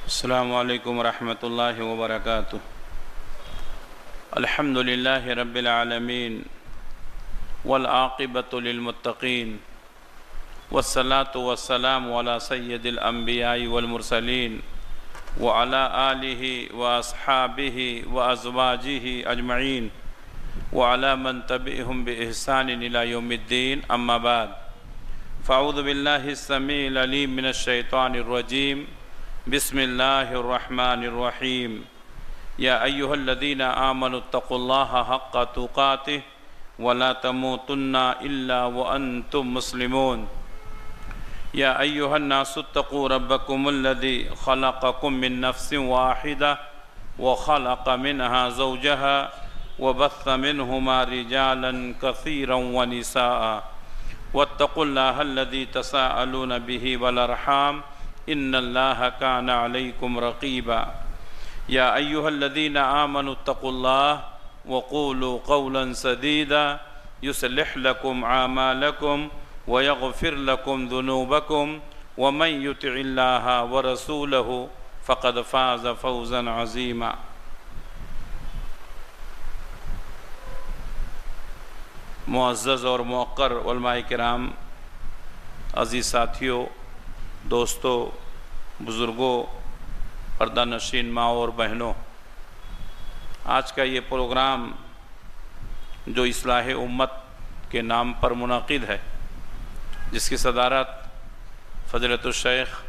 السلام علیکم ورحمۃ اللہ وبرکاتہ۔ الحمد للہ رب العالمین والعاقبۃ للمتقین والصلاة والسلام علی سید الانبیاء والمرسلین وعلی آلہ واصحابہ وازواجہ اجمعین وعلی من تبعہم بإحسان الی یوم الدین، اما بعد فاعوذ باللہ السمیع العلیم من الشیطان الرجیم، بسم اللہ الرحمن الرحیم۔ یا ایہا الذین آمنوا اتقوا اللہ حق تقاتہ ولا تموتن الا وانتم مسلمون۔ یا ایہا الناس اتقوا ربکم الذی خلقکم من نفس واحدہ وخلق منها زوجها وبث منہما رجالا کثیرا ونساء واتقوا اللہ الذی تساءلون به والارحام ان اللہ کان علیکم رقیبا۔ یا ایہا الذین آمنوا اتقوا اللہ وقولوا قولا سدیدا یصلح لکم اعمالکم ویغفر لکم ذنوبکم ومن یطع اللہ ورسولہ فقد فاز فوزا عظیما۔ معزز اور موقر علماء کرام، عزیز ساتھیوں، دوستوں، بزرگوں، پردہ نشین ماں اور بہنوں، آج کا یہ پروگرام جو اصلاح امت کے نام پر منعقد ہے، جس کی صدارت فضیلت الشیخ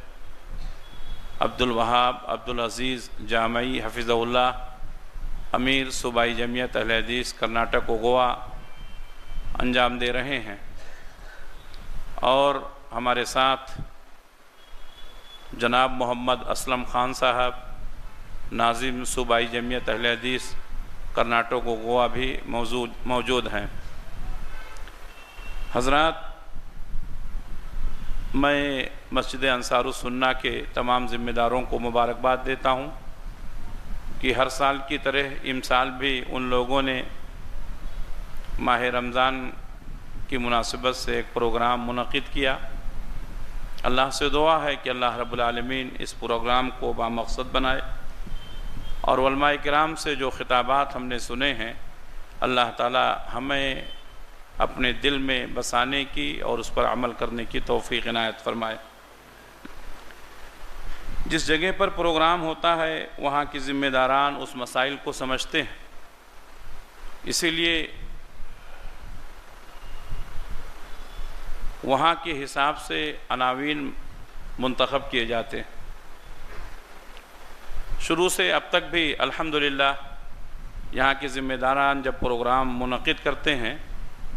عبدالوہاب عبدالعزیز جامعی حفظہ اللہ، امیر صوبائی جمعیت اہل حدیث کرناٹک و گوا انجام دے رہے ہیں، اور ہمارے ساتھ جناب محمد اسلم خان صاحب، ناظم صوبائی جمعیت اہل حدیث کرناٹک و گوا بھی موجود ہیں۔ حضرات، میں مسجد انصار السنہ کے تمام ذمہ داروں کو مبارکباد دیتا ہوں کہ ہر سال کی طرح امسال بھی ان لوگوں نے ماہ رمضان کی مناسبت سے ایک پروگرام منعقد کیا۔ اللہ سے دعا ہے کہ اللہ رب العالمین اس پروگرام کو بامقصد بنائے، اور علماء کرام سے جو خطابات ہم نے سنے ہیں، اللہ تعالی ہمیں اپنے دل میں بسانے کی اور اس پر عمل کرنے کی توفیق عنایت فرمائے۔ جس جگہ پر پروگرام ہوتا ہے وہاں کی ذمہ داران اس مسائل کو سمجھتے ہیں، اسی لیے وہاں کے حساب سے عناوین منتخب کیے جاتے ہیں۔ شروع سے اب تک بھی الحمدللہ یہاں کے ذمہ داران جب پروگرام منعقد کرتے ہیں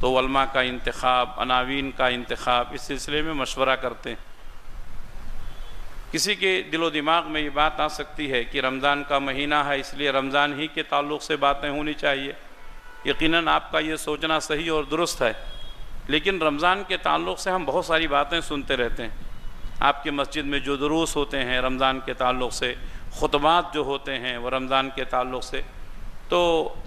تو علماء کا انتخاب، عناوین کا انتخاب اس سلسلے میں مشورہ کرتے ہیں۔ کسی کے دل و دماغ میں یہ بات آ سکتی ہے کہ رمضان کا مہینہ ہے، اس لیے رمضان ہی کے تعلق سے باتیں ہونی چاہیے۔ یقیناً آپ کا یہ سوچنا صحیح اور درست ہے، لیکن رمضان کے تعلق سے ہم بہت ساری باتیں سنتے رہتے ہیں۔ آپ کی مسجد میں جو دروس ہوتے ہیں رمضان کے تعلق سے، خطبات جو ہوتے ہیں وہ رمضان کے تعلق سے، تو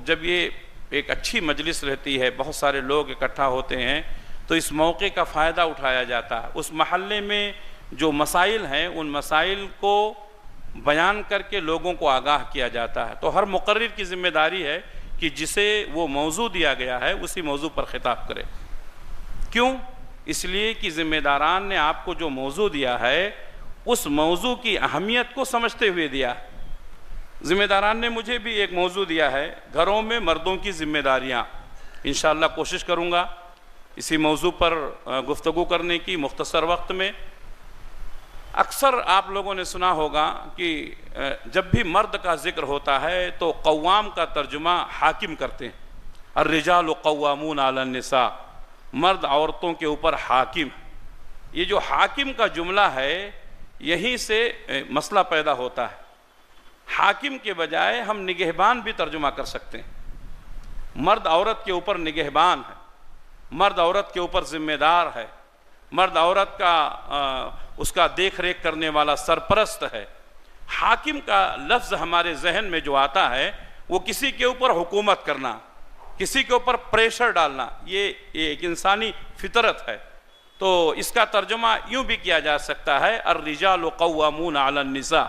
جب یہ ایک اچھی مجلس رہتی ہے، بہت سارے لوگ اکٹھا ہوتے ہیں، تو اس موقع کا فائدہ اٹھایا جاتا ہے۔ اس محلے میں جو مسائل ہیں ان مسائل کو بیان کر کے لوگوں کو آگاہ کیا جاتا ہے۔ تو ہر مقرر کی ذمہ داری ہے کہ جسے وہ موضوع دیا گیا ہے اسی موضوع پر خطاب کرے۔ کیوں؟ اس لیے کہ ذمہ داران نے آپ کو جو موضوع دیا ہے اس موضوع کی اہمیت کو سمجھتے ہوئے دیا۔ ذمہ داران نے مجھے بھی ایک موضوع دیا ہے، گھروں میں مردوں کی ذمہ داریاں۔ انشاءاللہ کوشش کروں گا اسی موضوع پر گفتگو کرنے کی مختصر وقت میں۔ اکثر آپ لوگوں نے سنا ہوگا کہ جب بھی مرد کا ذکر ہوتا ہے تو قوام کا ترجمہ حاکم کرتے ہیں۔ الرجال قوامون علی النساء، مرد عورتوں کے اوپر حاکم۔ یہ جو حاکم کا جملہ ہے یہیں سے مسئلہ پیدا ہوتا ہے۔ حاکم کے بجائے ہم نگہبان بھی ترجمہ کر سکتے ہیں۔ مرد عورت کے اوپر نگہبان ہے، مرد عورت کے اوپر ذمہ دار ہے، مرد عورت کا اس کا دیکھ ریکھ کرنے والا سرپرست ہے۔ حاکم کا لفظ ہمارے ذہن میں جو آتا ہے وہ کسی کے اوپر حکومت کرنا، کسی کے اوپر پریشر ڈالنا، یہ ایک انسانی فطرت ہے۔ تو اس کا ترجمہ یوں بھی کیا جا سکتا ہے الرجال قوامون علی النساء،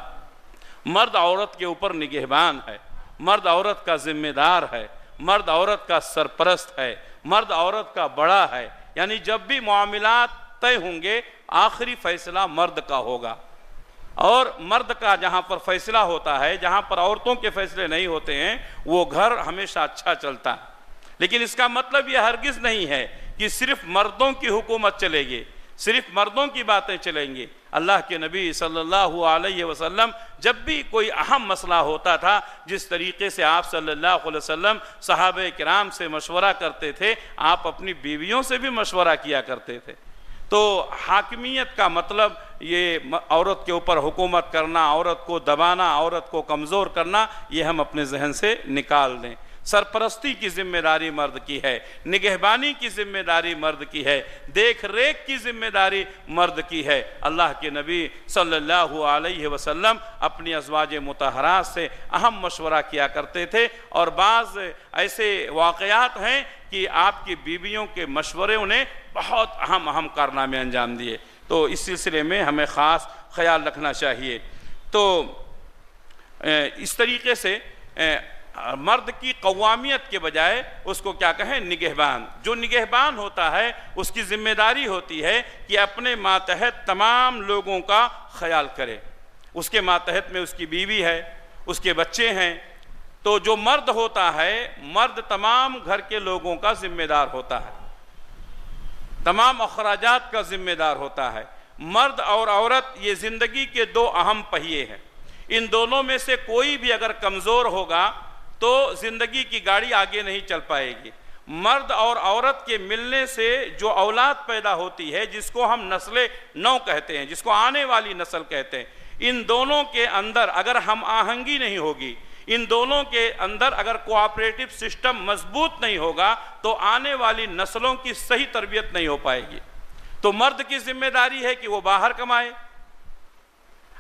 مرد عورت کے اوپر نگہبان ہے، مرد عورت کا ذمہ دار ہے، مرد عورت کا سرپرست ہے، مرد عورت کا بڑا ہے، یعنی جب بھی معاملات طے ہوں گے آخری فیصلہ مرد کا ہوگا، اور مرد کا جہاں پر فیصلہ ہوتا ہے، جہاں پر عورتوں کے فیصلے نہیں ہوتے ہیں، وہ گھر ہمیشہ اچھا چلتا ہے۔ لیکن اس کا مطلب یہ ہرگز نہیں ہے کہ صرف مردوں کی حکومت چلے گی، صرف مردوں کی باتیں چلیں گی۔ اللہ کے نبی صلی اللہ علیہ وسلم جب بھی کوئی اہم مسئلہ ہوتا تھا، جس طریقے سے آپ صلی اللہ علیہ وسلم صحابہ کرام سے مشورہ کرتے تھے، آپ اپنی بیویوں سے بھی مشورہ کیا کرتے تھے۔ تو حاکمیت کا مطلب یہ عورت کے اوپر حکومت کرنا، عورت کو دبانا، عورت کو کمزور کرنا، یہ ہم اپنے ذہن سے نکال دیں۔ سرپرستی کی ذمہ داری مرد کی ہے، نگہبانی کی ذمہ داری مرد کی ہے، دیکھ ریکھ کی ذمہ داری مرد کی ہے۔ اللہ کے نبی صلی اللہ علیہ وسلم اپنی ازواج مطہرات سے اہم مشورہ کیا کرتے تھے، اور بعض ایسے واقعات ہیں کہ آپ کی بیویوں کے مشورے انہیں بہت اہم کارنامے انجام دیے۔ تو اس سلسلے میں ہمیں خاص خیال رکھنا چاہیے۔ تو اس طریقے سے مرد کی قوامیت کے بجائے اس کو کیا کہیں، نگہبان۔ جو نگہبان ہوتا ہے اس کی ذمہ داری ہوتی ہے کہ اپنے ماتحت تمام لوگوں کا خیال کرے۔ اس کے ماتحت میں اس کی بیوی ہے، اس کے بچے ہیں۔ تو جو مرد ہوتا ہے، مرد تمام گھر کے لوگوں کا ذمہ دار ہوتا ہے، تمام اخراجات کا ذمہ دار ہوتا ہے۔ مرد اور عورت یہ زندگی کے دو اہم پہیے ہیں، ان دونوں میں سے کوئی بھی اگر کمزور ہوگا تو زندگی کی گاڑی آگے نہیں چل پائے گی۔ مرد اور عورت کے ملنے سے جو اولاد پیدا ہوتی ہے، جس کو ہم نسل نو کہتے ہیں، جس کو آنے والی نسل کہتے ہیں، ان دونوں کے اندر اگر ہم آہنگی نہیں ہوگی، ان دونوں کے اندر اگر کوآپریٹو سسٹم مضبوط نہیں ہوگا، تو آنے والی نسلوں کی صحیح تربیت نہیں ہو پائے گی۔ تو مرد کی ذمہ داری ہے کہ وہ باہر کمائے،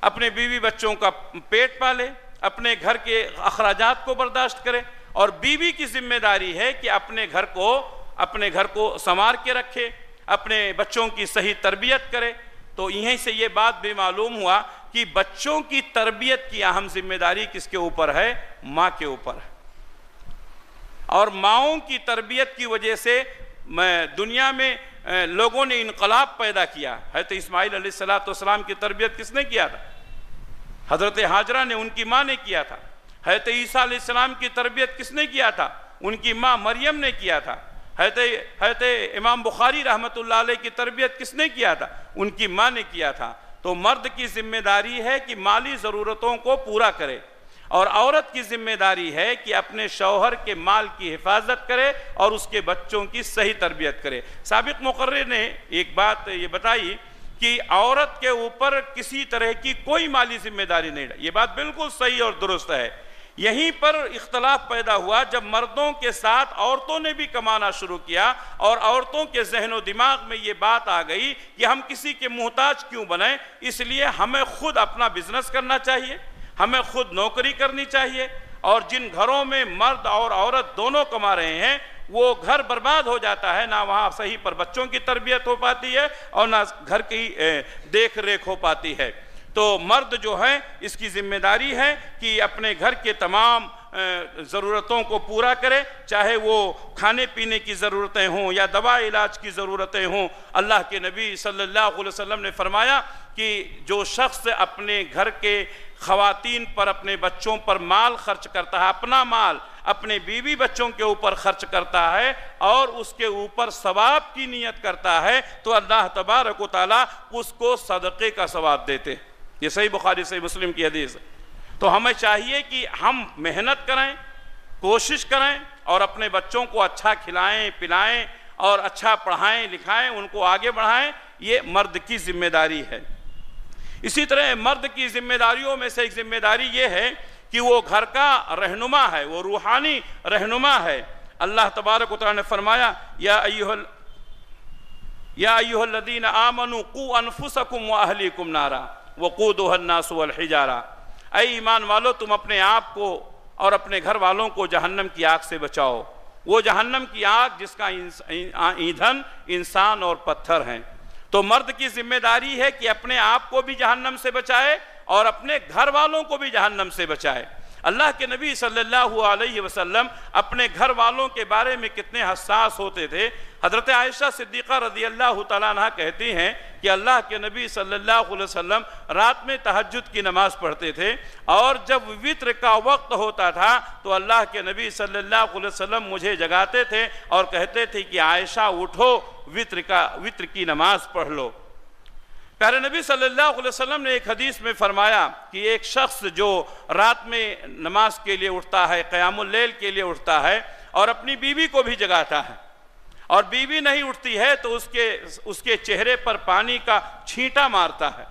اپنے بیوی بچوں کا پیٹ پالے، اپنے گھر کے اخراجات کو برداشت کرے، اور بیوی کی ذمہ داری ہے کہ اپنے گھر کو سنوار کے رکھے، اپنے بچوں کی صحیح تربیت کرے۔ تو یہیں سے یہ بات بھی معلوم ہوا کہ بچوں کی تربیت کی اہم ذمہ داری کس کے اوپر ہے؟ ماں کے اوپر ہے۔ اور ماؤں کی تربیت کی وجہ سے دنیا میں لوگوں نے انقلاب پیدا کیا۔ حضرت اسماعیل علیہ السلام کی تربیت کس نے کیا تھا؟ حضرت ہاجرہ نے، ان کی ماں نے کیا تھا۔ حضرت عیسیٰ علیہ السلام کی تربیت کس نے کیا تھا؟ ان کی ماں مریم نے کیا تھا۔ حضرت امام بخاری رحمۃ اللہ علیہ کی تربیت کس نے کیا تھا؟ ان کی ماں نے کیا تھا۔ تو مرد کی ذمہ داری ہے کہ مالی ضرورتوں کو پورا کرے، اور عورت کی ذمہ داری ہے کہ اپنے شوہر کے مال کی حفاظت کرے اور اس کے بچوں کی صحیح تربیت کرے۔ سابق مقرر نے ایک بات یہ بتائی کہ عورت کے اوپر کسی طرح کی کوئی مالی ذمہ داری نہیں ہے۔ یہ بات بالکل صحیح اور درست ہے۔ یہیں پر اختلاف پیدا ہوا جب مردوں کے ساتھ عورتوں نے بھی کمانا شروع کیا، اور عورتوں کے ذہن و دماغ میں یہ بات آ گئی کہ ہم کسی کے محتاج کیوں بنیں، اس لیے ہمیں خود اپنا بزنس کرنا چاہیے، ہمیں خود نوکری کرنی چاہیے۔ اور جن گھروں میں مرد اور عورت دونوں کما رہے ہیں، وہ گھر برباد ہو جاتا ہے، نہ وہاں صحیح پر بچوں کی تربیت ہو پاتی ہے اور نہ گھر کی دیکھ ریکھ ہو پاتی ہے۔ تو مرد جو ہے اس کی ذمہ داری ہے کہ اپنے گھر کے تمام ضرورتوں کو پورا کرے، چاہے وہ کھانے پینے کی ضرورتیں ہوں یا دوا علاج کی ضرورتیں ہوں۔ اللہ کے نبی صلی اللہ علیہ وسلم نے فرمایا کہ جو شخص اپنے گھر کے خواتین پر، اپنے بچوں پر مال خرچ کرتا ہے، اپنا مال اپنے بیوی بچوں کے اوپر خرچ کرتا ہے اور اس کے اوپر ثواب کی نیت کرتا ہے، تو اللہ تبارک و تعالیٰ اس کو صدقے کا ثواب دیتے۔ یہ صحیح بخاری صحیح مسلم کی حدیث ہے۔ تو ہمیں چاہیے کہ ہم محنت کریں، کوشش کریں، اور اپنے بچوں کو اچھا کھلائیں پلائیں اور اچھا پڑھائیں لکھائیں، ان کو آگے بڑھائیں۔ یہ مرد کی ذمہ داری ہے۔ اسی طرح مرد کی ذمہ داریوں میں سے ایک ذمہ داری یہ ہے کہ وہ گھر کا رہنما ہے، وہ روحانی رہنما ہے۔ اللہ تبارک و تعالیٰ نے فرمایا یا ایھا الذین آمنوا قوا انفسکم واہلیکم نارا وقودها الناس والحجارہ، اے ایمان والو تم اپنے آپ کو اور اپنے گھر والوں کو جہنم کی آگ سے بچاؤ۔ وہ جہنم کی آگ جس کا ایندھن انسان اور پتھر ہیں۔ تو مرد کی ذمہ داری ہے کہ اپنے آپ کو بھی جہنم سے بچائے اور اپنے گھر والوں کو بھی جہنم سے بچائے۔ اللہ کے نبی صلی اللہ علیہ وسلم اپنے گھر والوں کے بارے میں کتنے حساس ہوتے تھے۔ حضرت عائشہ صدیقہ رضی اللہ تعالیٰ عنہ کہتی ہیں کہ اللہ کے نبی صلی اللہ علیہ وسلم رات میں تہجد کی نماز پڑھتے تھے، اور جب وطر کا وقت ہوتا تھا تو اللہ کے نبی صلی اللہ علیہ وسلم مجھے جگاتے تھے اور کہتے تھے کہ عائشہ اٹھو، وطر کی نماز پڑھ لو۔ پیارے نبی صلی اللہ علیہ وسلم نے ایک حدیث میں فرمایا کہ ایک شخص جو رات میں نماز کے لیے اٹھتا ہے، قیام اللیل کے لیے اٹھتا ہے، اور اپنی بیوی کو بھی جگاتا ہے، اور بیوی نہیں اٹھتی ہے تو اس کے چہرے پر پانی کا چھینٹا مارتا ہے،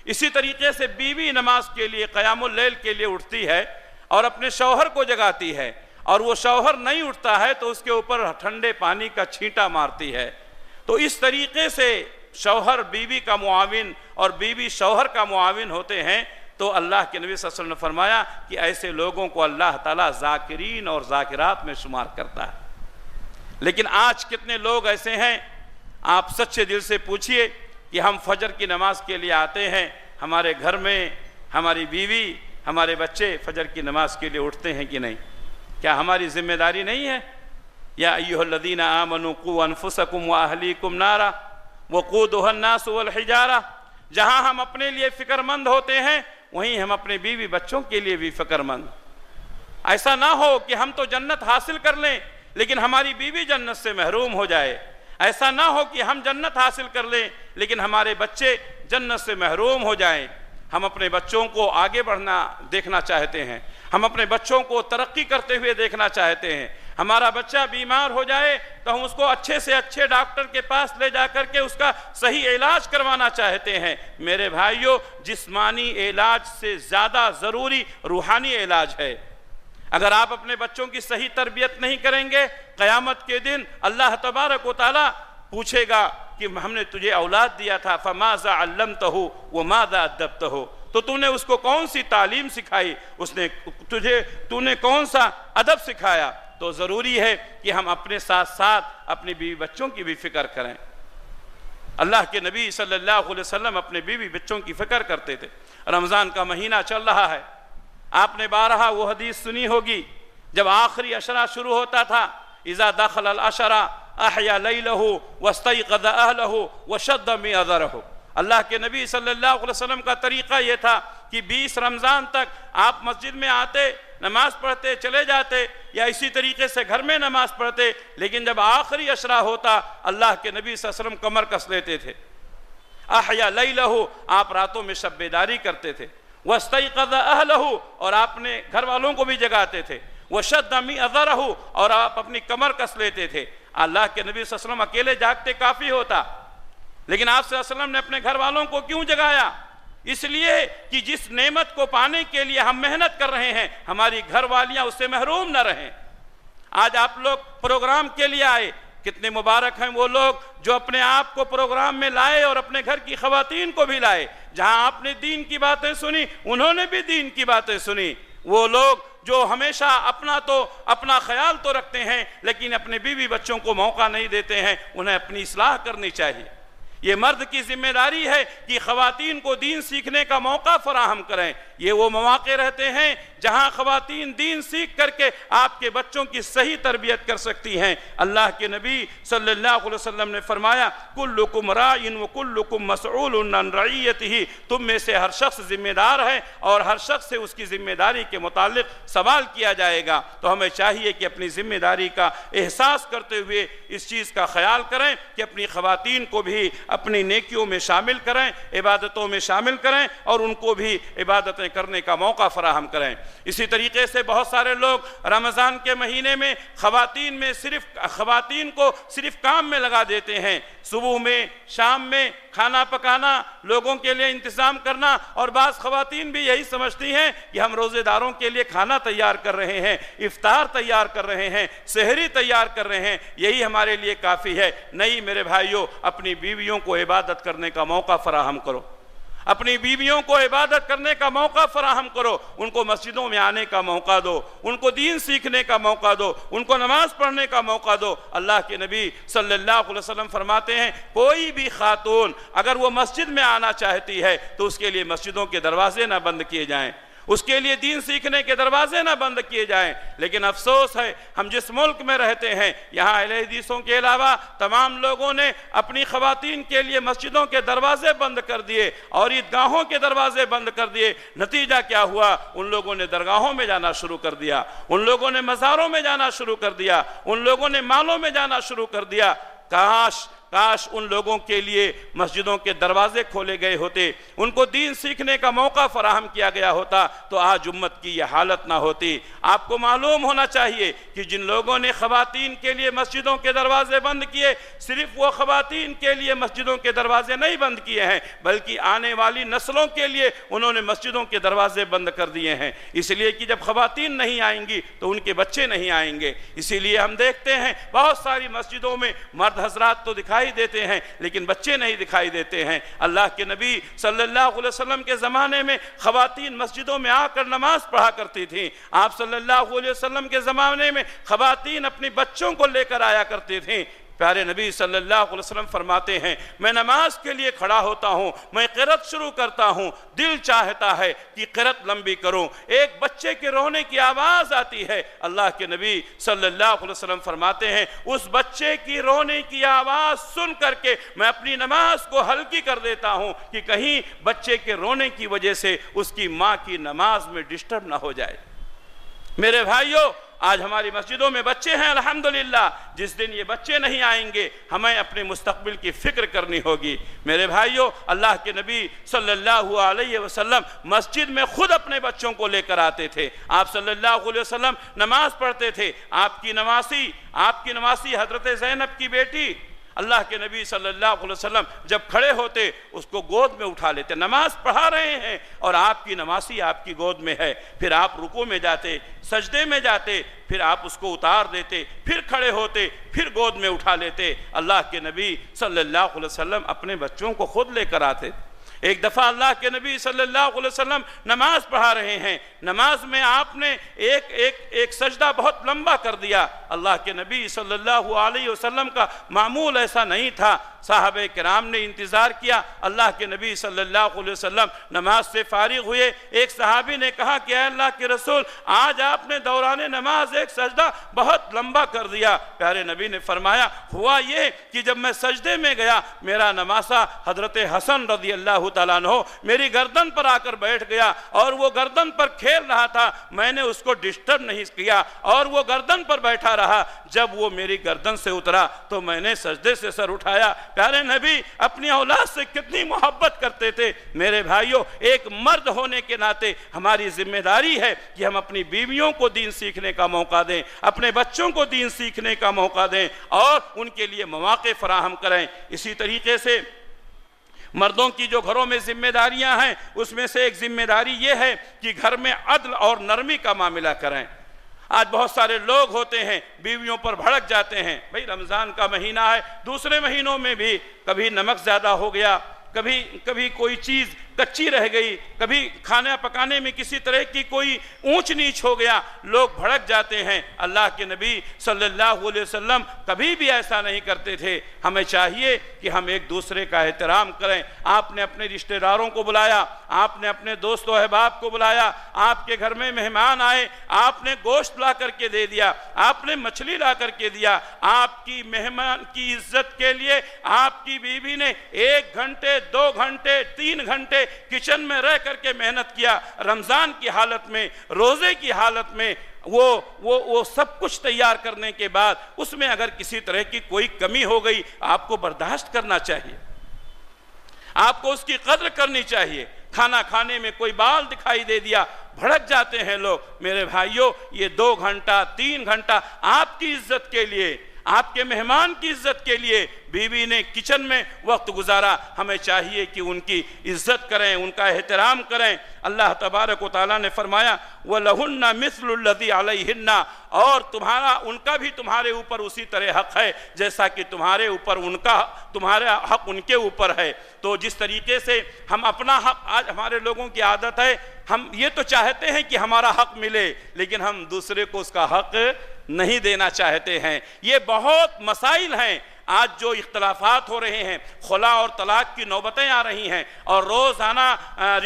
اسی طریقے سے بیوی نماز کے لیے، قیام اللیل کے لیے اٹھتی ہے اور اپنے شوہر کو جگاتی ہے، اور وہ شوہر نہیں اٹھتا ہے تو اس کے اوپر ٹھنڈے پانی کا چھینٹا مارتی ہے۔ تو اس طریقے سے شوہر بیوی کا معاون اور بیوی شوہر کا معاون ہوتے ہیں۔ تو اللہ کے نبی صلی اللہ علیہ وسلم نے فرمایا کہ ایسے لوگوں کو اللہ تعالیٰ ذاکرین اور ذاکرات میں شمار کرتا ہے۔ لیکن آج کتنے لوگ ایسے ہیں، آپ سچے دل سے پوچھئے کہ ہم فجر کی نماز کے لیے آتے ہیں، ہمارے گھر میں ہماری بیوی، ہمارے بچے فجر کی نماز کے لیے اٹھتے ہیں کہ نہیں؟ کیا ہماری ذمہ داری نہیں ہے؟ یا ایھا الذین آمنوا قوا انفسکم واہلیکم نارا وقودھا الناس والحجارہ۔ جہاں ہم اپنے لیے فکر مند ہوتے ہیں وہیں ہم اپنے بیوی بچوں کے لیے بھی فکر مند۔ ایسا نہ ہو کہ ہم تو جنت حاصل کر لیں لیکن ہماری بیوی جنت سے محروم ہو جائے، ایسا نہ ہو کہ ہم جنت حاصل کر لیں لیکن ہمارے بچے جنت سے محروم ہو جائیں۔ ہم اپنے بچوں کو آگے بڑھنا دیکھنا چاہتے ہیں، ہم اپنے بچوں کو ترقی کرتے ہوئے دیکھنا چاہتے ہیں۔ ہمارا بچہ بیمار ہو جائے تو ہم اس کو اچھے سے اچھے ڈاکٹر کے پاس لے جا کر کے اس کا صحیح علاج کروانا چاہتے ہیں۔ میرے بھائیوں، جسمانی علاج سے زیادہ ضروری روحانی علاج ہے۔ اگر آپ اپنے بچوں کی صحیح تربیت نہیں کریں گے، قیامت کے دن اللہ تبارک و تعالیٰ پوچھے گا کہ ہم نے تجھے اولاد دیا تھا، فماذا علمتہ وماذا ادبتہ، تو تو نے اس کو کون سی تعلیم سکھائی، تو نے کون سا ادب سکھایا؟ تو ضروری ہے کہ ہم اپنے ساتھ ساتھ اپنی بیوی بچوں کی بھی فکر کریں۔ اللہ کے نبی صلی اللہ علیہ وسلم اپنے بیوی بچوں کی فکر کرتے تھے۔ رمضان کا مہینہ چل رہا ہے، آپ نے بارہا وہ حدیث سنی ہوگی جب آخری عشرہ شروع ہوتا تھا، اذا دخل العشرہ احیا لیلہ واستیقظ اہلہ وشد میعذرہ۔ اللہ کے نبی صلی اللہ علیہ وسلم کا طریقہ یہ تھا کہ 20 رمضان تک آپ مسجد میں آتے، نماز پڑھتے، چلے جاتے، یا اسی طریقے سے گھر میں نماز پڑھتے، لیکن جب آخری عشرہ ہوتا اللہ کے نبی صلی اللہ علیہ وسلم کمر کس لیتے تھے۔ احیا لیلہ، آپ راتوں میں شب بیداری کرتے تھے، واستیقظ اہلہ، اور آپ نے گھر والوں کو بھی جگاتے تھے، وشد میعذرہ، اور آپ اپنی کمر کس لیتے تھے۔ اللہ کے نبی صلی اللہ علیہ وسلم اکیلے جاگتے کافی ہوتا، لیکن آپ صلی اللہ علیہ وسلم نے اپنے گھر والوں کو کیوں جگایا؟ اس لیے کہ جس نعمت کو پانے کے لیے ہم محنت کر رہے ہیں ہماری گھر والیاں اس سے محروم نہ رہیں۔ آج آپ لوگ پروگرام کے لیے آئے، کتنے مبارک ہیں وہ لوگ جو اپنے آپ کو پروگرام میں لائے اور اپنے گھر کی خواتین کو بھی لائے۔ جہاں آپ نے دین کی باتیں سنی انہوں نے بھی دین کی باتیں سنی۔ وہ لوگ جو ہمیشہ اپنا خیال تو رکھتے ہیں لیکن اپنے بیوی بچوں کو موقع نہیں دیتے ہیں، انہیں اپنی اصلاح کرنی چاہیے۔ یہ مرد کی ذمہ داری ہے کہ خواتین کو دین سیکھنے کا موقع فراہم کریں۔ یہ وہ مواقع رہتے ہیں جہاں خواتین دین سیکھ کر کے آپ کے بچوں کی صحیح تربیت کر سکتی ہیں۔ اللہ کے نبی صلی اللہ علیہ وسلم نے فرمایا، کلکم راع وکلکم مسئول عن رعیتہ، تم میں سے ہر شخص ذمہ دار ہے اور ہر شخص سے اس کی ذمہ داری کے متعلق سوال کیا جائے گا۔ تو ہمیں چاہیے کہ اپنی ذمہ داری کا احساس کرتے ہوئے اس چیز کا خیال کریں کہ اپنی خواتین کو بھی اپنی نیکیوں میں شامل کریں، عبادتوں میں شامل کریں، اور ان کو بھی عبادتیں کرنے کا موقع فراہم کریں۔ اسی طریقے سے بہت سارے لوگ رمضان کے مہینے میں خواتین کو صرف کام میں لگا دیتے ہیں، صبح میں، شام میں کھانا پکانا، لوگوں کے لیے انتظام کرنا، اور بعض خواتین بھی یہی سمجھتی ہیں کہ ہم روزے داروں کے لیے کھانا تیار کر رہے ہیں، افطار تیار کر رہے ہیں، سحری تیار کر رہے ہیں، یہی ہمارے لیے کافی ہے۔ نہیں میرے بھائیوں، اپنی بیویوں کو عبادت کرنے کا موقع فراہم کرو، اپنی بیویوں کو عبادت کرنے کا موقع فراہم کرو، ان کو مسجدوں میں آنے کا موقع دو، ان کو دین سیکھنے کا موقع دو، ان کو نماز پڑھنے کا موقع دو۔ اللہ کے نبی صلی اللہ علیہ وسلم فرماتے ہیں کوئی بھی خاتون اگر وہ مسجد میں آنا چاہتی ہے تو اس کے لیے مسجدوں کے دروازے نہ بند کیے جائیں، اس کے لیے دین سیکھنے کے دروازے نہ بند کیے جائیں۔ لیکن افسوس ہے ہم جس ملک میں رہتے ہیں یہاں اہل حدیثوں کے علاوہ تمام لوگوں نے اپنی خواتین کے لیے مسجدوں کے دروازے بند کر دیے اور عیدگاہوں کے دروازے بند کر دیے۔ نتیجہ کیا ہوا؟ ان لوگوں نے درگاہوں میں جانا شروع کر دیا، ان لوگوں نے مزاروں میں جانا شروع کر دیا، ان لوگوں نے مالوں میں جانا شروع کر دیا۔ کاش ان لوگوں کے لیے مسجدوں کے دروازے کھولے گئے ہوتے، ان کو دین سیکھنے کا موقع فراہم کیا گیا ہوتا تو آج امت کی یہ حالت نہ ہوتی۔ آپ کو معلوم ہونا چاہیے کہ جن لوگوں نے خواتین کے لیے مسجدوں کے دروازے بند کیے، صرف وہ خواتین کے لیے مسجدوں کے دروازے نہیں بند کیے ہیں بلکہ آنے والی نسلوں کے لیے انہوں نے مسجدوں کے دروازے بند کر دیے ہیں، اس لیے کہ جب خواتین نہیں آئیں گی تو ان کے بچے نہیں آئیں گے۔ اسی لیے ہم دیکھتے ہیں بہت ساری مسجدوں میں مرد حضرات تو دکھائی دیتے ہیں لیکن بچے نہیں دکھائی دیتے ہیں۔ اللہ کے نبی صلی اللہ علیہ وسلم کے زمانے میں خواتین مسجدوں میں آ کر نماز پڑھا کرتی تھیں۔ آپ صلی اللہ علیہ وسلم کے زمانے میں خواتین اپنی بچوں کو لے کر آیا کرتی تھیں۔ پیارے نبی صلی اللہ علیہ وسلم فرماتے ہیں میں نماز کے لیے کھڑا ہوتا ہوں، میں قرأت شروع کرتا ہوں، دل چاہتا ہے کہ قرأت لمبی کروں، ایک بچے کے رونے کی آواز آتی ہے، اللہ کے نبی صلی اللہ علیہ وسلم فرماتے ہیں اس بچے کی رونے کی آواز سن کر کے میں اپنی نماز کو ہلکی کر دیتا ہوں کہ کہیں بچے کے رونے کی وجہ سے اس کی ماں کی نماز میں ڈسٹرب نہ ہو جائے۔ میرے بھائیوں، آج ہماری مسجدوں میں بچے ہیں الحمدللہ، جس دن یہ بچے نہیں آئیں گے ہمیں اپنے مستقبل کی فکر کرنی ہوگی۔ میرے بھائیوں، اللہ کے نبی صلی اللہ علیہ وسلم مسجد میں خود اپنے بچوں کو لے کر آتے تھے۔ آپ صلی اللہ علیہ وسلم نماز پڑھتے تھے، آپ کی نواسی حضرت زینب کی بیٹی، اللہ کے نبی صلی اللہ علیہ وسلم جب کھڑے ہوتے اس کو گود میں اٹھا لیتے، نماز پڑھا رہے ہیں اور آپ کی نماسی آپ کی گود میں ہے، پھر آپ رکوع میں جاتے، سجدے میں جاتے، پھر آپ اس کو اتار دیتے، پھر کھڑے ہوتے، پھر گود میں اٹھا لیتے۔ اللہ کے نبی صلی اللہ علیہ وسلم اپنے بچوں کو خود لے کر آتے۔ ایک دفعہ اللہ کے نبی صلی اللہ علیہ وسلم نماز پڑھا رہے ہیں، نماز میں آپ نے ایک سجدہ بہت لمبا کر دیا۔ اللہ کے نبی صلی اللہ علیہ وسلم کا معمول ایسا نہیں تھا، صحابہ کرام نے انتظار کیا، اللہ کے نبی صلی اللہ علیہ وسلم نماز سے فارغ ہوئے۔ ایک صحابی نے کہا کہ اے اللہ کے رسول، آج آپ نے دوران نماز ایک سجدہ بہت لمبا کر دیا۔ پیارے نبی نے فرمایا ہوا یہ کہ جب میں سجدے میں گیا میرا نماسا حضرت حسن رضی اللہ تعالیٰ عنہ میری گردن پر آ کر بیٹھ گیا اور وہ گردن پر کھیل رہا تھا، میں نے اس کو ڈسٹرب نہیں کیا اور وہ گردن پر بیٹھا رہا۔ جب وہ میری گردن سے اترا تو میں نے سجدے سے سر اٹھایا۔ پیارے نبی اپنی اولاد سے کتنی محبت کرتے تھے۔ میرے بھائیوں، ایک مرد ہونے کے ناطے ہماری ذمہ داری ہے کہ ہم اپنی بیویوں کو دین سیکھنے کا موقع دیں، اپنے بچوں کو دین سیکھنے کا موقع دیں اور ان کے لیے مواقع فراہم کریں۔ اسی طریقے سے مردوں کی جو گھروں میں ذمہ داریاں ہیں اس میں سے ایک ذمہ داری یہ ہے کہ گھر میں عدل اور نرمی کا معاملہ کریں۔ آج بہت سارے لوگ ہوتے ہیں بیویوں پر بھڑک جاتے ہیں، بھئی رمضان کا مہینہ ہے، دوسرے مہینوں میں بھی کبھی نمک زیادہ ہو گیا، کبھی کوئی چیز کچی رہ گئی، کبھی کھانا پکانے میں کسی طرح کی کوئی اونچ نیچ ہو گیا، لوگ بھڑک جاتے ہیں۔ اللہ کے نبی صلی اللہ علیہ وسلم کبھی بھی ایسا نہیں کرتے تھے۔ ہمیں چاہیے کہ ہم ایک دوسرے کا احترام کریں۔ آپ نے اپنے رشتہ داروں کو بلایا، آپ نے اپنے دوست و احباب کو بلایا، آپ کے گھر میں مہمان آئے، آپ نے گوشت لا کر کے دے دیا، آپ نے مچھلی لا کر کے دیا۔ آپ کی مہمان کی عزت کے لیے آپ کی بیوی نے 1 گھنٹے 2 گھنٹے 3 گھنٹے کچن میں رہ کر کے محنت کیا، رمضان کی حالت میں، روزے کی حالت میں، وہ سب کچھ تیار کرنے کے بعد اس میں اگر کسی طرح کی کوئی کمی ہو گئی آپ کو برداشت کرنا چاہیے، آپ کو اس کی قدر کرنی چاہیے۔ کھانا کھانے میں کوئی بال دکھائی دے دیا، بھڑک جاتے ہیں لوگ۔ میرے بھائیوں، یہ 2 گھنٹہ 3 گھنٹہ آپ کی عزت کے لیے، آپ کے مہمان کی عزت کے لیے بیوی نے کچن میں وقت گزارا، ہمیں چاہیے کہ ان کی عزت کریں، ان کا احترام کریں۔ اللہ تبارک و تعالیٰ نے فرمایا وَلَهُنَّ مِثْلُ الَّذِي عَلَيْهِنَّ، اور ان کا بھی تمہارے اوپر اسی طرح حق ہے جیسا کہ تمہارا حق ان کے اوپر ہے۔ تو جس طریقے سے ہم اپنا حق، آج ہمارے لوگوں کی عادت ہے، ہم یہ تو چاہتے ہیں کہ ہمارا حق ملے، لیکن ہم دوسرے کو اس کا حق نہیں دینا چاہتے ہیں۔ یہ بہت مسائل ہیں آج جو اختلافات ہو رہے ہیں، خلا اور طلاق کی نوبتیں آ رہی ہیں، اور روزانہ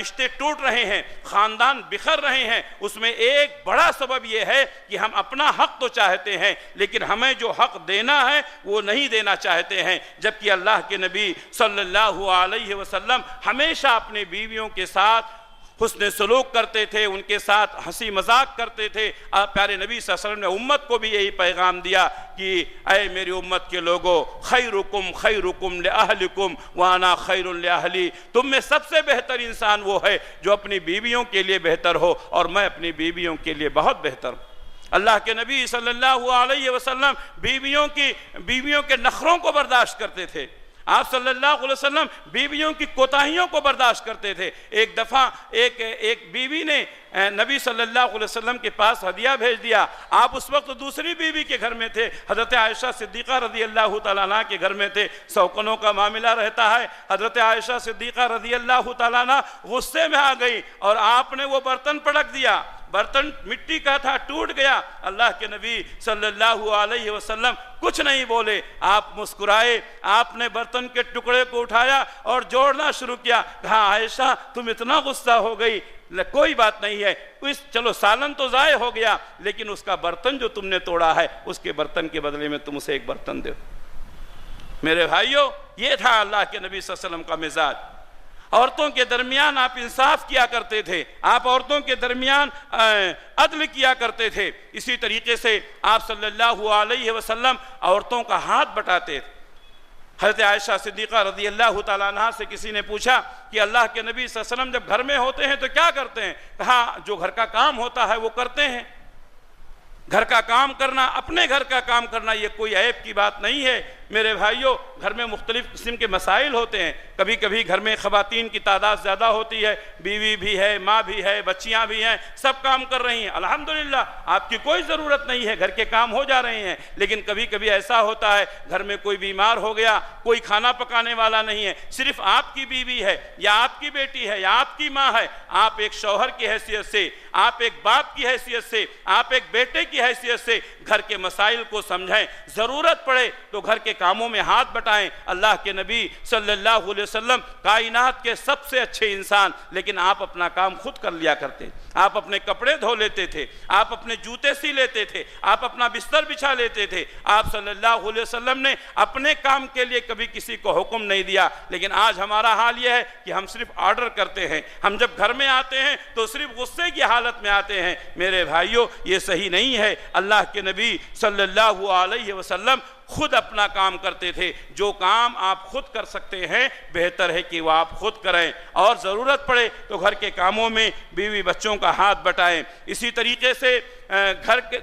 رشتے ٹوٹ رہے ہیں، خاندان بکھر رہے ہیں۔ اس میں ایک بڑا سبب یہ ہے کہ ہم اپنا حق تو چاہتے ہیں، لیکن ہمیں جو حق دینا ہے وہ نہیں دینا چاہتے ہیں، جبکہ اللہ کے نبی صلی اللہ علیہ وسلم ہمیشہ اپنی بیویوں کے ساتھ حسن سلوک کرتے تھے، ان کے ساتھ ہنسی مذاق کرتے تھے۔ پیارے نبی صلی اللہ علیہ وسلم نے امت کو بھی یہی پیغام دیا کہ اے میری امت کے لوگوں، خیرکم خیرکم لأہلکم وانا خیر لأہلی، تم میں سب سے بہتر انسان وہ ہے جو اپنی بیویوں کے لیے بہتر ہو، اور میں اپنی بیویوں کے لیے بہت بہتر ہوں۔ اللہ کے نبی صلی اللہ علیہ وسلم بیویوں کے نخروں کو برداشت کرتے تھے۔ آپ صلی اللہ علیہ وسلم بیویوں کی کوتاہیوں کو برداشت کرتے تھے۔ ایک دفعہ ایک بیوی نے نبی صلی اللہ علیہ وسلم کے پاس ہدیہ بھیج دیا۔ آپ اس وقت دوسری بیوی کے گھر میں تھے، حضرت عائشہ صدیقہ رضی اللہ تعالیٰ عنہ کے گھر میں تھے۔ سوکنوں کا معاملہ رہتا ہے۔ حضرت عائشہ صدیقہ رضی اللہ تعالیٰ عنہ غصے میں آ گئی اور آپ نے وہ برتن پٹک دیا۔ برتن مٹی کا تھا، ٹوٹ گیا۔ اللہ کے نبی صلی اللہ علیہ وسلم کچھ نہیں بولے، آپ مسکرائے، آپ نے برتن کے ٹکڑے کو اٹھایا اور جوڑنا شروع کیا۔ کہا عائشہ تم اتنا غصہ ہو گئی، کوئی بات نہیں ہے، چلو سالن تو ضائع ہو گیا، لیکن اس کا برتن جو تم نے توڑا ہے اس کے برتن کے بدلے میں تم اسے ایک برتن دو۔ میرے بھائیوں، یہ تھا اللہ کے نبی صلی اللہ علیہ وسلم کا مزاج۔ عورتوں کے درمیان آپ انصاف کیا کرتے تھے، آپ عورتوں کے درمیان عدل کیا کرتے تھے۔ اسی طریقے سے آپ صلی اللہ علیہ وسلم عورتوں کا ہاتھ بٹاتے تھے۔ حضرت عائشہ صدیقہ رضی اللہ تعالیٰ عنہ سے کسی نے پوچھا کہ اللہ کے نبی صلی اللہ علیہ وسلم جب گھر میں ہوتے ہیں تو کیا کرتے ہیں؟ کہا جو گھر کا کام ہوتا ہے وہ کرتے ہیں۔ گھر کا کام کرنا، اپنے گھر کا کام کرنا، یہ کوئی عیب کی بات نہیں ہے۔ میرے بھائیوں، گھر میں مختلف قسم کے مسائل ہوتے ہیں۔ کبھی کبھی گھر میں خواتین کی تعداد زیادہ ہوتی ہے، بیوی بھی ہے، ماں بھی ہے، بچیاں بھی ہیں، سب کام کر رہی ہیں، الحمدللہ آپ کی کوئی ضرورت نہیں ہے، گھر کے کام ہو جا رہے ہیں۔ لیکن کبھی کبھی ایسا ہوتا ہے گھر میں کوئی بیمار ہو گیا، کوئی کھانا پکانے والا نہیں ہے، صرف آپ کی بیوی ہے یا آپ کی بیٹی ہے یا آپ کی ماں ہے۔ آپ ایک شوہر کی حیثیت سے، آپ ایک باپ کی حیثیت سے، آپ ایک بیٹے کی حیثیت سے گھر کے مسائل کو سمجھیں، ضرورت پڑے تو گھر کے کاموں میں ہاتھ بٹائیں۔ اللہ کے نبی صلی اللہ علیہ وسلم کائنات کے سب سے اچھے انسان، لیکن آپ اپنا کام خود کر لیا کرتے، آپ اپنے کپڑے دھو لیتے تھے، آپ اپنے جوتے سی لیتے تھے، آپ اپنا بستر بچھا لیتے تھے۔ آپ صلی اللہ علیہ وسلم نے اپنے کام کے لیے کبھی کسی کو حکم نہیں دیا، لیکن آج ہمارا حال یہ ہے کہ ہم صرف آرڈر کرتے ہیں۔ ہم جب گھر میں آتے ہیں تو صرف غصے کی حالت میں آتے ہیں۔ میرے بھائیوں، یہ صحیح نہیں ہے۔ اللہ کے نبی صلی اللہ علیہ وسلم خود اپنا کام کرتے تھے۔ جو کام آپ خود کر سکتے ہیں بہتر ہے کہ وہ آپ خود کریں، اور ضرورت پڑے تو گھر کے کاموں میں بیوی بچوں کا ہاتھ بٹائیں۔ اسی طریقے سے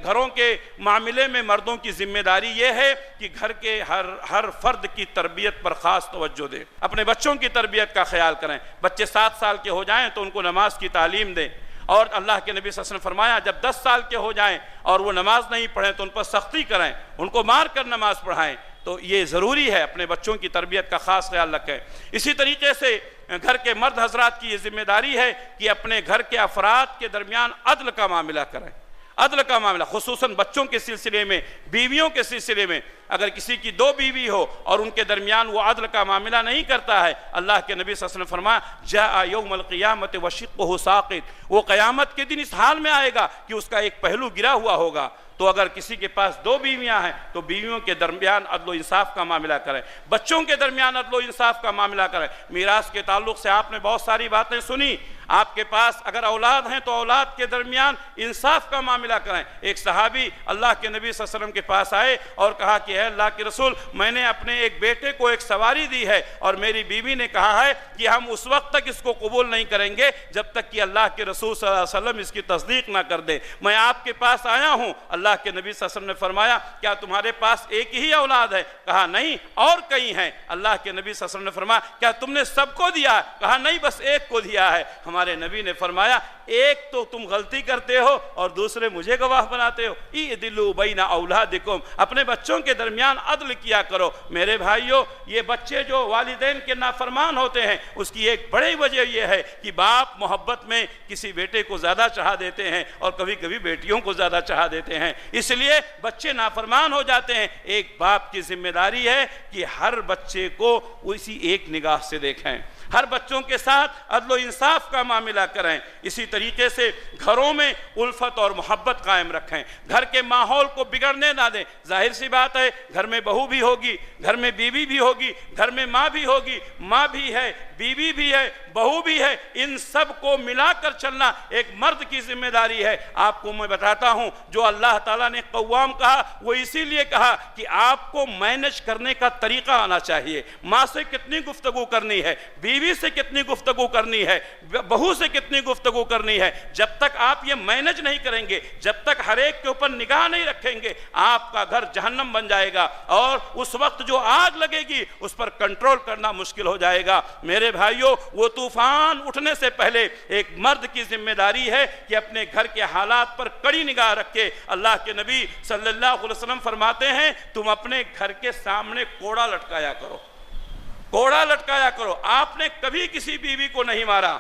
گھروں کے معاملے میں مردوں کی ذمہ داری یہ ہے کہ گھر کے ہر فرد کی تربیت پر خاص توجہ دیں، اپنے بچوں کی تربیت کا خیال کریں۔ بچے 7 سال کے ہو جائیں تو ان کو نماز کی تعلیم دیں، اور اللہ کے نبی صلی اللہ علیہ وسلم نے فرمایا جب 10 سال کے ہو جائیں اور وہ نماز نہیں پڑھیں تو ان پر سختی کریں، ان کو مار کر نماز پڑھائیں۔ تو یہ ضروری ہے، اپنے بچوں کی تربیت کا خاص خیال رکھیں۔ اسی طریقے سے گھر کے مرد حضرات کی یہ ذمہ داری ہے کہ اپنے گھر کے افراد کے درمیان عدل کا معاملہ کریں۔ عدل کا معاملہ خصوصاً بچوں کے سلسلے میں، بیویوں کے سلسلے میں، اگر کسی کی 2 بیوی ہو اور ان کے درمیان وہ عدل کا معاملہ نہیں کرتا ہے، اللہ کے نبی صلی اللہ علیہ وسلم نے فرمایا جاء یوم القیامت وشقہ ساقط، وہ قیامت کے دن اس حال میں آئے گا کہ اس کا ایک پہلو گرا ہوا ہوگا۔ تو اگر کسی کے پاس 2 بیویاں ہیں تو بیویوں کے درمیان عدل و انصاف کا معاملہ کریں، بچوں کے درمیان عدل و انصاف کا معاملہ کریں۔ میراث کے تعلق سے آپ نے بہت ساری باتیں سنی۔ آپ کے پاس اگر اولاد ہیں تو اولاد کے درمیان انصاف کا معاملہ کریں۔ ایک صحابی اللہ کے نبی صلی اللہ علیہ وسلم کے پاس آئے اور کہا کہ اے اللہ کے رسول، میں نے اپنے ایک بیٹے کو ایک سواری دی ہے اور میری بیوی نے کہا ہے کہ ہم اس وقت تک اس کو قبول نہیں کریں گے جب تک کہ اللہ کے رسول صلی اللہ علیہ وسلم اس کی تصدیق نہ کر دے۔ میں آپ کے پاس آیا ہوں۔ اللہ کے نبی صلی اللہ علیہ وسلم نے فرمایا کیا تمہارے پاس ایک ہی اولاد ہے؟ کہا نہیں، اور کئی ہیں۔ اللہ کے نبی صلی اللہ علیہ وسلم نے فرمایا کیا تم نے سب کو دیا؟ کہا نہیں، بس ایک کو دیا ہے۔ ہمارے نبی نے فرمایا ایک تو تم غلطی کرتے ہو اور دوسرے مجھے گواہ بناتے ہو۔ اعدلوا بین اولادکم، اپنے بچوں کے درمیان عدل کیا کرو۔ میرے بھائیوں، یہ بچے جو والدین کے نافرمان ہوتے ہیں اس کی ایک بڑی وجہ یہ ہے کہ باپ محبت میں کسی بیٹے کو زیادہ چاہ دیتے ہیں اور کبھی کبھی بیٹیوں کو زیادہ چاہ دیتے ہیں، اس لیے بچے نافرمان ہو جاتے ہیں۔ ایک باپ کی ذمہ داری ہے کہ ہر بچے کو اسی ایک نگاہ سے دیکھیں، ہر بچوں کے ساتھ عدل و انصاف کا معاملہ کریں۔ اسی طریقے سے گھروں میں الفت اور محبت قائم رکھیں، گھر کے ماحول کو بگڑنے نہ دیں۔ ظاہر سی بات ہے گھر میں بہو بھی ہوگی، گھر میں بیوی بھی ہوگی، گھر میں ماں بھی ہوگی، ماں بھی ہے، بیوی بھی ہے، بہو بھی ہے، ان سب کو ملا کر چلنا ایک مرد کی ذمہ داری ہے۔ آپ کو میں بتاتا ہوں جو اللہ تعالیٰ نے قوام کہا وہ اسی لیے کہا کہ آپ کو مینج کرنے کا طریقہ آنا چاہیے۔ ماں سے کتنی گفتگو کرنی ہے، بیوی سے کتنی گفتگو کرنی ہے، بہو سے کتنی گفتگو کرنی ہے، جب تک آپ یہ مینج نہیں کریں گے، جب تک ہر ایک کے اوپر نگاہ نہیں رکھیں گے، آپ کا گھر جہنم بن جائے گا اور اس وقت جو آگ لگے گی اس پر کنٹرول کرنا مشکل ہو جائے گا۔ میرے بھائیوں، وہ طوفان اٹھنے سے پہلے ایک مرد کی ذمہ داری ہے کہ اپنے گھر کے حالات پر کڑی نگاہ رکھے۔ اللہ کے نبی صلی اللہ علیہ وسلم فرماتے ہیں تم اپنے گھر کے سامنے کوڑا لٹکایا کرو، کوڑا لٹکایا کرو۔ آپ نے کبھی کسی بیوی کو نہیں مارا،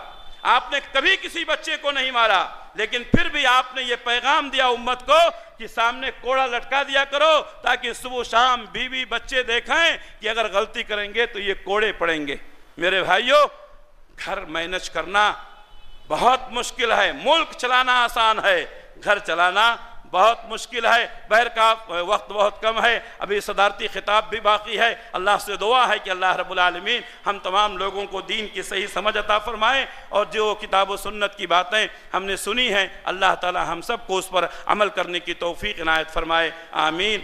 آپ نے کبھی کسی بچے کو نہیں مارا، لیکن پھر بھی آپ نے یہ پیغام دیا امت کو کہ سامنے کوڑا لٹکا دیا کرو تاکہ صبح شام بیوی بچے دیکھیں کہ اگر غلطی کریں گے تو یہ کوڑے پڑیں گے۔ میرے بھائیوں، گھر مینج کرنا بہت مشکل ہے، ملک چلانا آسان ہے، گھر چلانا بہت مشکل ہے۔ بہر کا وقت بہت کم ہے، ابھی صدارتی خطاب بھی باقی ہے۔ اللہ سے دعا ہے کہ اللہ رب العالمین ہم تمام لوگوں کو دین کی صحیح سمجھ عطا فرمائے، اور جو کتاب و سنت کی باتیں ہم نے سنی ہیں اللہ تعالی ہم سب کو اس پر عمل کرنے کی توفیق عنایت فرمائے، آمین۔